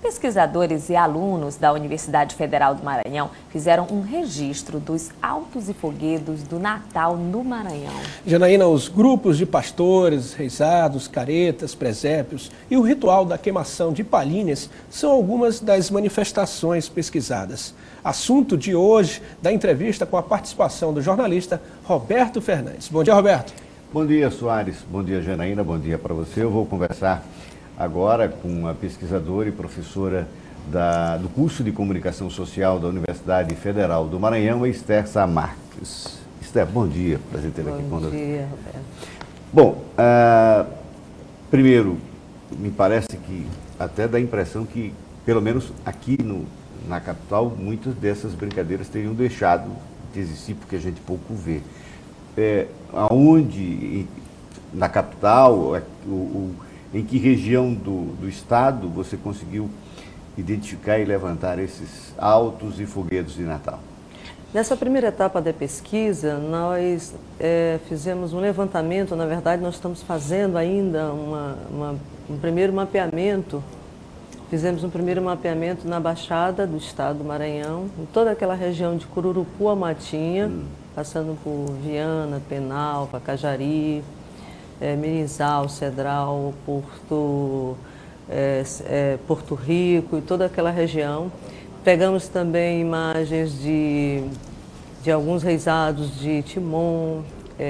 Pesquisadores e alunos da Universidade Federal do Maranhão fizeram um registro dos autos e foguedos do Natal no Maranhão. Janaína, os grupos de pastores, reisados, caretas, presépios e o ritual da queimação de palhinhas são algumas das manifestações pesquisadas. Assunto de hoje da entrevista com a participação do jornalista Roberto Fernandes. Bom dia, Roberto. Bom dia, Soares. Bom dia, Janaína. Bom dia para você. Eu vou conversar agora com a pesquisadora e professora do curso de Comunicação Social da Universidade Federal do Maranhão, Esther Sá Marques. Esther, bom dia. Prazer ter aqui conosco. Bom dia, Roberto. Bom, primeiro, me parece que até dá a impressão que, pelo menos aqui na capital, muitas dessas brincadeiras teriam deixado de existir, porque a gente pouco vê. Aonde, na capital, em que região do estado você conseguiu identificar e levantar esses autos e foguetos de Natal? Nessa primeira etapa da pesquisa, nós fizemos um levantamento. Na verdade, nós estamos fazendo ainda um primeiro mapeamento. Fizemos um primeiro mapeamento na Baixada do estado do Maranhão, em toda aquela região de Cururupu a Matinha, passando por Viana, Penal, Pacajari, Mirizal, Cedral, Porto Rico e toda aquela região. Pegamos também imagens de alguns reisados de Timon,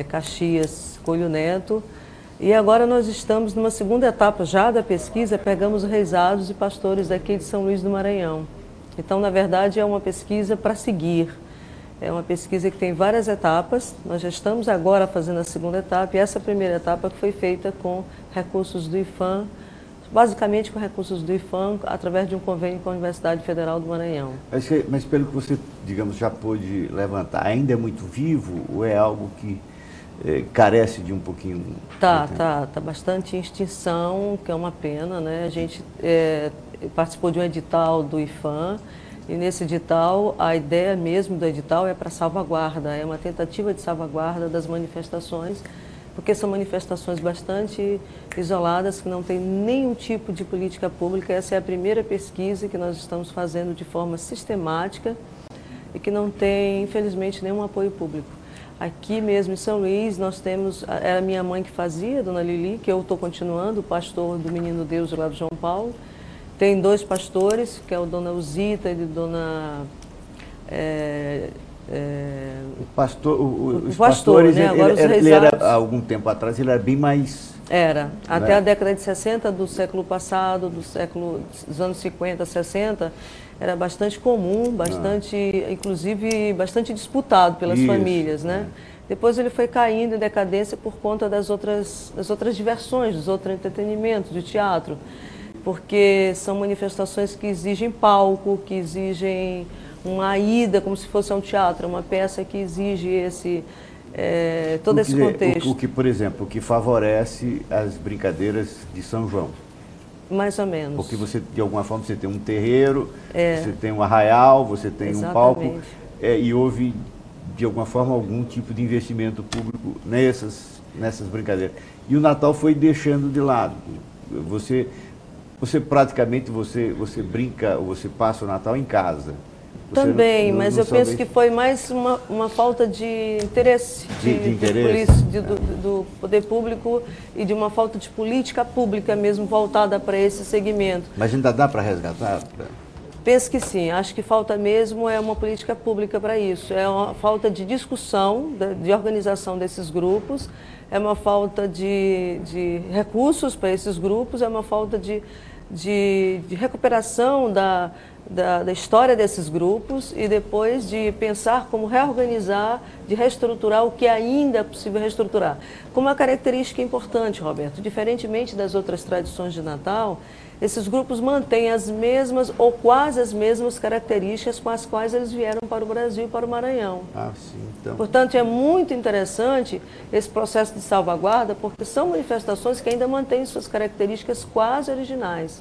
Caxias, Coelho Neto. E agora nós estamos numa segunda etapa já da pesquisa, pegamos reisados e pastores daqui de São Luís do Maranhão. Então, na verdade, é uma pesquisa para seguir. É uma pesquisa que tem várias etapas. Nós já estamos agora fazendo a segunda etapa, e essa primeira etapa que foi feita com recursos do IPHAN, basicamente com recursos do IPHAN, através de um convênio com a Universidade Federal do Maranhão. Mas pelo que você, digamos, já pôde levantar, ainda é muito vivo ou é algo que carece de um pouquinho... Tá bastante em extinção, que é uma pena, né? A gente participou de um edital do IPHAN, e nesse edital, a ideia mesmo do edital é para salvaguarda, é uma tentativa de salvaguarda das manifestações, porque são manifestações bastante isoladas, que não tem nenhum tipo de política pública. Essa é a primeira pesquisa que nós estamos fazendo de forma sistemática e que não tem, infelizmente, nenhum apoio público. Aqui mesmo em São Luís, nós temos, era a minha mãe que fazia, Dona Lili, que eu estou continuando, o pastor do Menino Deus lá do João Paulo. Tem dois pastores, que é o Dona Uzita e Dona... Os pastores, né? Agora ele era, há algum tempo atrás, ele era bem mais... Era. Até a década de 60 do século passado, dos anos 50, 60, era bastante comum, inclusive bastante disputado pelas famílias, né? Depois ele foi caindo em decadência por conta das outras diversões, dos outros entretenimentos, de teatro, porque são manifestações que exigem palco, que exigem uma ida como se fosse um teatro, uma peça que exige todo esse contexto. Por exemplo, o que favorece as brincadeiras de São João. Mais ou menos. Porque você, de alguma forma, você tem um terreiro, você tem um arraial, você tem um palco, e houve, de alguma forma, algum tipo de investimento público nessas brincadeiras. E o Natal foi deixando de lado. Você praticamente, você brinca, você passa o Natal em casa. Também, mas eu penso que foi mais uma falta de interesse, do poder público e de uma falta de política pública mesmo voltada para esse segmento. Mas ainda dá para resgatar? Penso que sim, acho que falta mesmo uma política pública para isso. É uma falta de discussão, de organização desses grupos, é uma falta de recursos para esses grupos, é uma falta de recuperação da história desses grupos e depois de pensar como reorganizar, de reestruturar o que ainda é possível reestruturar. Com uma característica importante, Roberto, diferentemente das outras tradições de Natal, esses grupos mantêm as mesmas ou quase as mesmas características com as quais eles vieram para o Brasil e para o Maranhão. Sim, então. Portanto, é muito interessante esse processo de salvaguarda, porque são manifestações que ainda mantêm suas características quase originais.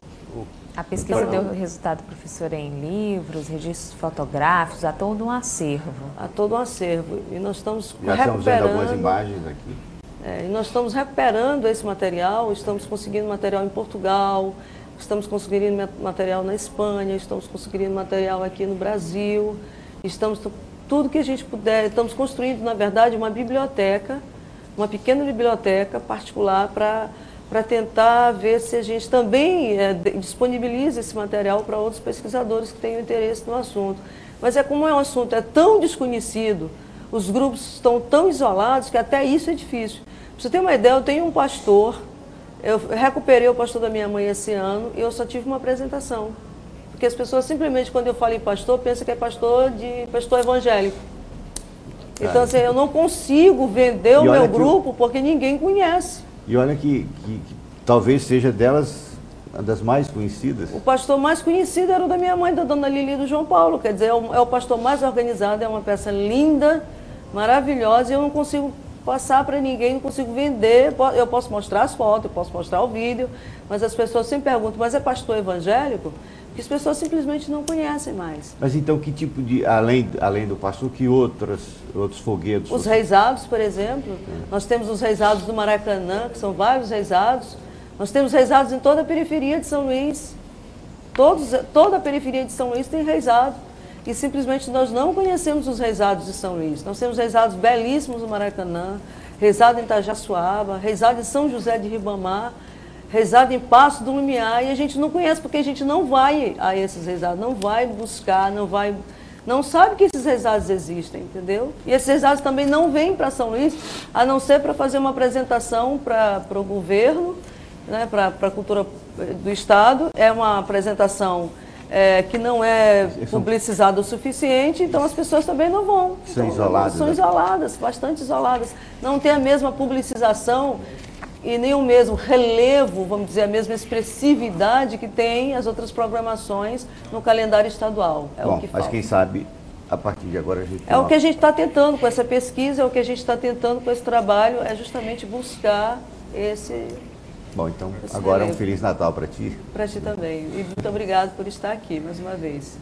A pesquisa deu resultado, professora, em livros, registros fotográficos, há todo um acervo. Há todo um acervo. E nós estamos Já estamos vendo algumas imagens aqui. E nós estamos recuperando esse material, estamos conseguindo material em Portugal, estamos conseguindo material na Espanha, estamos conseguindo material aqui no Brasil, tudo que a gente puder, estamos construindo, na verdade, uma biblioteca, uma pequena biblioteca particular para tentar ver se a gente também disponibiliza esse material para outros pesquisadores que tenham interesse no assunto. Mas como é um assunto tão desconhecido, os grupos estão tão isolados que até isso é difícil. Para você ter uma ideia, eu tenho um pastor, eu recuperei o pastor da minha mãe esse ano e eu só tive uma apresentação. Porque as pessoas simplesmente, quando eu falo em pastor, pensam que é pastor evangélico. Então, assim, eu não consigo vender o meu grupo porque ninguém conhece. E olha que talvez seja delas uma das mais conhecidas. O pastor mais conhecido era o da minha mãe, da dona Lili do João Paulo. Quer dizer, é o pastor mais organizado, é uma peça linda, maravilhosa, e eu não consigo passar para ninguém, não consigo vender. Eu posso mostrar as fotos, eu posso mostrar o vídeo, mas as pessoas sempre perguntam, mas é pastor evangélico? Porque as pessoas simplesmente não conhecem mais. Mas então que tipo de, além do pastor, que outros foguedos? Os reisados, por exemplo. Nós temos os reisados do Maracanã, que são vários reisados. Nós temos reisados em toda a periferia de São Luís. Toda a periferia de São Luís tem reisado. E simplesmente nós não conhecemos os reisados de São Luís. Nós temos reisados belíssimos no Maracanã, reisado em Itajaçuaba, reisado em São José de Ribamar, reisado em Paço do Lumiar, e a gente não conhece, porque a gente não vai a esses reisados, não vai buscar, não sabe que esses reisados existem, entendeu? E esses reisados também não vêm para São Luís, a não ser para fazer uma apresentação para o governo, né, para a cultura do Estado. É uma apresentação que não é publicizada o suficiente, então as pessoas também não vão. São isoladas. São isoladas, bastante isoladas. Não tem a mesma publicização e nem o mesmo relevo, vamos dizer, a mesma expressividade que tem as outras programações no calendário estadual. Bom, o que falta. Mas quem sabe, a partir de agora a gente... o que a gente está tentando com essa pesquisa, é o que a gente está tentando com esse trabalho, é justamente buscar esse... Bom, então, agora relevo. Um Feliz Natal para ti. Para ti também. E muito obrigado por estar aqui mais uma vez.